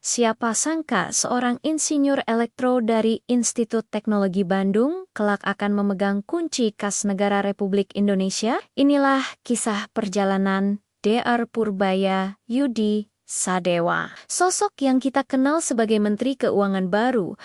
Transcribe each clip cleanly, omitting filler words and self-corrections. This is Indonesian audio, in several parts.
Siapa sangka seorang insinyur elektro dari Institut Teknologi Bandung kelak akan memegang kunci kas negara Republik Indonesia? Inilah kisah perjalanan Dr. Purbaya Yudi Sadewa. Sosok yang kita kenal sebagai Menteri Keuangan baru,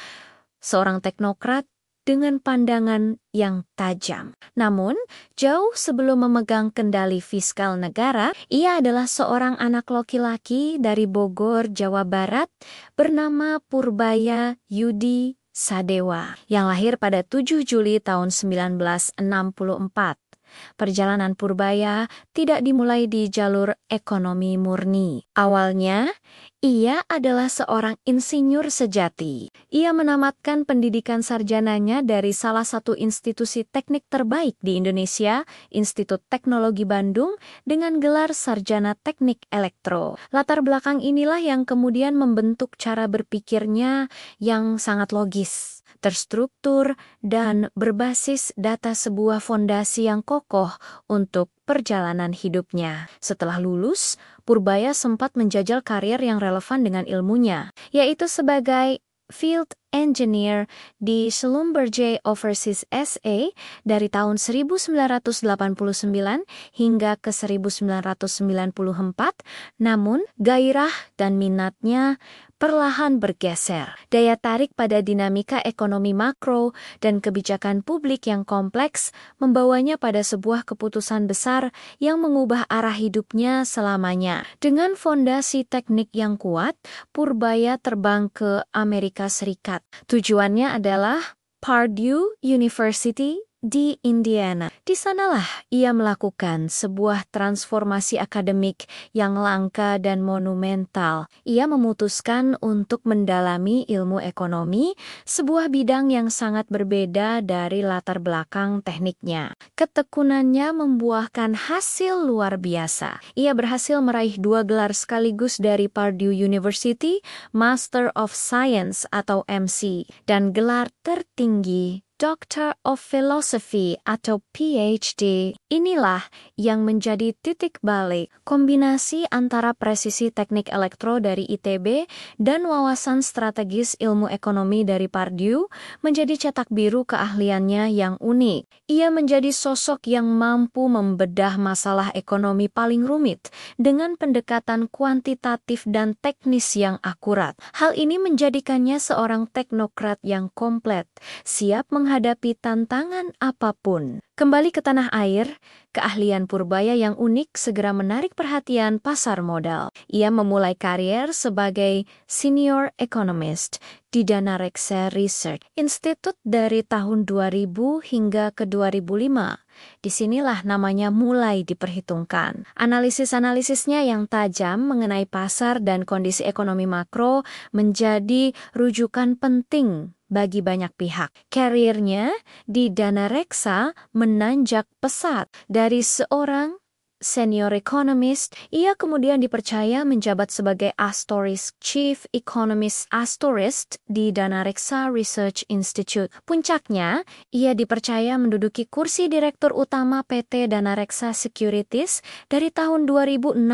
seorang teknokrat dengan pandangan yang tajam. Namun, jauh sebelum memegang kendali fiskal negara, ia adalah seorang anak laki-laki dari Bogor, Jawa Barat, bernama Purbaya Yudi Sadewa, yang lahir pada 7 Juli tahun 1964. Perjalanan Purbaya tidak dimulai di jalur ekonomi murni. Awalnya, ia adalah seorang insinyur sejati. Ia menamatkan pendidikan sarjananya dari salah satu institusi teknik terbaik di Indonesia, Institut Teknologi Bandung, dengan gelar Sarjana Teknik Elektro. Latar belakang inilah yang kemudian membentuk cara berpikirnya yang sangat logis, terstruktur, dan berbasis data, sebuah fondasi yang kokoh untuk perjalanan hidupnya. Setelah lulus, Purbaya sempat menjajal karir yang relevan dengan ilmunya, yaitu sebagai Field Engineer di Schlumberger Overseas SA dari tahun 1989 hingga ke 1994, namun gairah dan minatnya perlahan bergeser. Daya tarik pada dinamika ekonomi makro dan kebijakan publik yang kompleks membawanya pada sebuah keputusan besar yang mengubah arah hidupnya selamanya. Dengan fondasi teknik yang kuat, Purbaya terbang ke Amerika Serikat. Tujuannya adalah Purdue University di Indiana. Di sanalah ia melakukan sebuah transformasi akademik yang langka dan monumental. Ia memutuskan untuk mendalami ilmu ekonomi, sebuah bidang yang sangat berbeda dari latar belakang tekniknya. Ketekunannya membuahkan hasil luar biasa. Ia berhasil meraih 2 gelar sekaligus dari Purdue University, Master of Science atau MC, dan gelar tertinggi Doctor of Philosophy atau PhD. Inilah yang menjadi titik balik kombinasi antara presisi teknik elektro dari ITB dan wawasan strategis ilmu ekonomi dari Purdue menjadi cetak biru keahliannya yang unik. Ia menjadi sosok yang mampu membedah masalah ekonomi paling rumit dengan pendekatan kuantitatif dan teknis yang akurat. Hal ini menjadikannya seorang teknokrat yang komplit, siap menghadapi tantangan apapun. Kembali ke tanah air, keahlian Purbaya yang unik segera menarik perhatian pasar modal. Ia memulai karier sebagai senior economist di Danareksa Research Institute dari tahun 2000 hingga ke 2005. Disinilah namanya mulai diperhitungkan. Analisis-analisisnya yang tajam mengenai pasar dan kondisi ekonomi makro menjadi rujukan penting bagi banyak pihak. Karirnya di Danareksa menanjak pesat. Dari seorang senior economist, ia kemudian dipercaya menjabat sebagai Astorist Chief Economist Astorist di Danareksa Research Institute. Puncaknya, ia dipercaya menduduki kursi Direktur Utama PT Danareksa Securities dari tahun 2006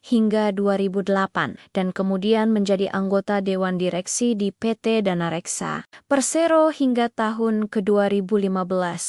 hingga 2008 dan kemudian menjadi anggota Dewan Direksi di PT Danareksa Persero hingga tahun ke-2015.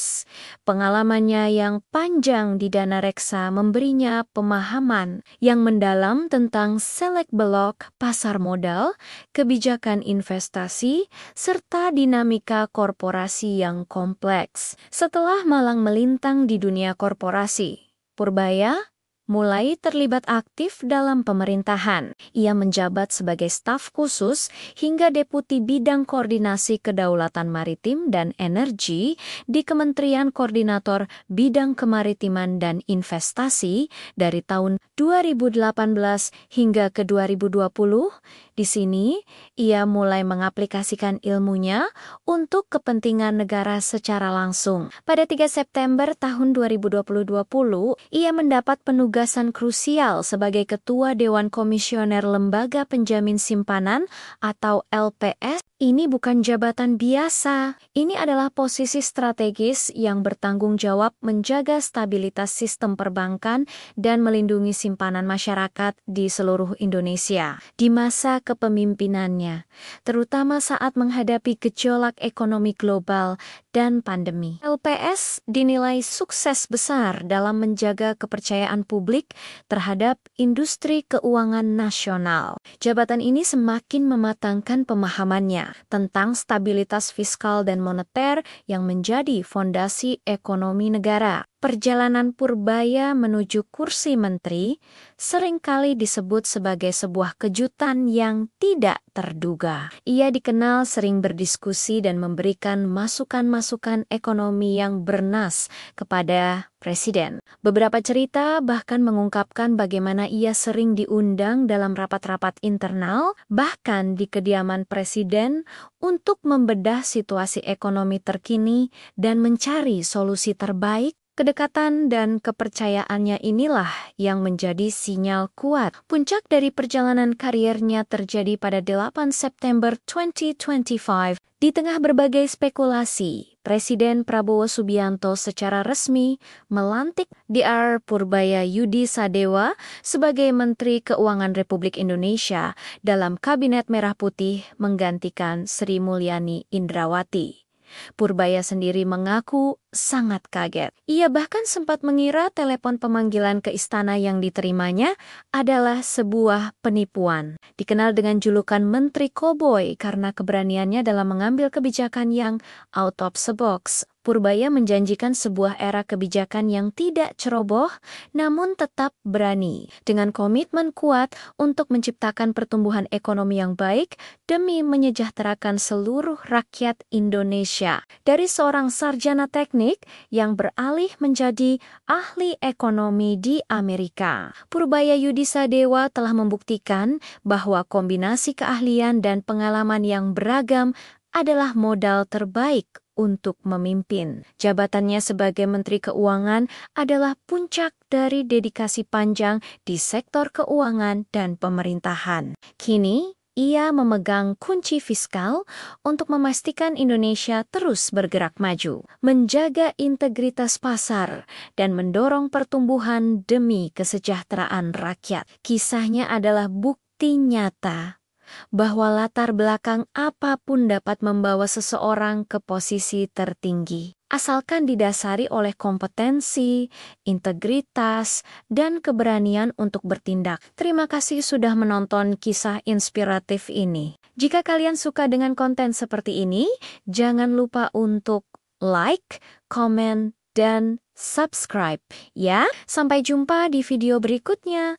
Pengalamannya yang panjang di Danareksa memberinya pemahaman yang mendalam tentang selek belok pasar modal, kebijakan investasi, serta dinamika korporasi yang kompleks. Setelah malang melintang di dunia korporasi, Purbaya mulai terlibat aktif dalam pemerintahan. Ia menjabat sebagai staf khusus hingga deputi bidang koordinasi kedaulatan maritim dan energi di Kementerian Koordinator Bidang Kemaritiman dan Investasi dari tahun 2018 hingga ke 2020. Di sini, ia mulai mengaplikasikan ilmunya untuk kepentingan negara secara langsung. Pada 3 September tahun 2020, ia mendapat penugasan krusial sebagai Ketua Dewan Komisioner Lembaga Penjamin Simpanan atau LPS. Ini bukan jabatan biasa. Ini adalah posisi strategis yang bertanggung jawab menjaga stabilitas sistem perbankan dan melindungi simpanan masyarakat di seluruh Indonesia di masa kepemimpinannya, terutama saat menghadapi gejolak ekonomi global dan pandemi. LPS dinilai sukses besar dalam menjaga kepercayaan publik terhadap industri keuangan nasional. Jabatan ini semakin mematangkan pemahamannya tentang stabilitas fiskal dan moneter yang menjadi fondasi ekonomi negara. Perjalanan Purbaya menuju kursi menteri seringkali disebut sebagai sebuah kejutan yang tidak terduga. Ia dikenal sering berdiskusi dan memberikan masukan-masukan ekonomi yang bernas kepada Presiden. Beberapa cerita bahkan mengungkapkan bagaimana ia sering diundang dalam rapat-rapat internal, bahkan di kediaman Presiden, untuk membedah situasi ekonomi terkini dan mencari solusi terbaik. Kedekatan dan kepercayaannya inilah yang menjadi sinyal kuat. Puncak dari perjalanan kariernya terjadi pada 8 September 2025. Di tengah berbagai spekulasi, Presiden Prabowo Subianto secara resmi melantik Dr. Purbaya Yudi Sadewa sebagai Menteri Keuangan Republik Indonesia dalam Kabinet Merah Putih menggantikan Sri Mulyani Indrawati. Purbaya sendiri mengaku sangat kaget. Ia bahkan sempat mengira telepon pemanggilan ke istana yang diterimanya adalah sebuah penipuan. Dikenal dengan julukan Menteri Koboi karena keberaniannya dalam mengambil kebijakan yang out of the box. Purbaya menjanjikan sebuah era kebijakan yang tidak ceroboh, namun tetap berani, dengan komitmen kuat untuk menciptakan pertumbuhan ekonomi yang baik demi menyejahterakan seluruh rakyat Indonesia. Dari seorang sarjana teknik yang beralih menjadi ahli ekonomi di Amerika, Purbaya Yudi Sadewa telah membuktikan bahwa kombinasi keahlian dan pengalaman yang beragam adalah modal terbaik untuk memimpin. Jabatannya sebagai Menteri Keuangan adalah puncak dari dedikasi panjang di sektor keuangan dan pemerintahan. Kini, ia memegang kunci fiskal untuk memastikan Indonesia terus bergerak maju, menjaga integritas pasar, dan mendorong pertumbuhan demi kesejahteraan rakyat. Kisahnya adalah bukti nyata bahwa latar belakang apapun dapat membawa seseorang ke posisi tertinggi, asalkan didasari oleh kompetensi, integritas, dan keberanian untuk bertindak. Terima kasih sudah menonton kisah inspiratif ini. Jika kalian suka dengan konten seperti ini, jangan lupa untuk like, komen, dan subscribe ya. Sampai jumpa di video berikutnya.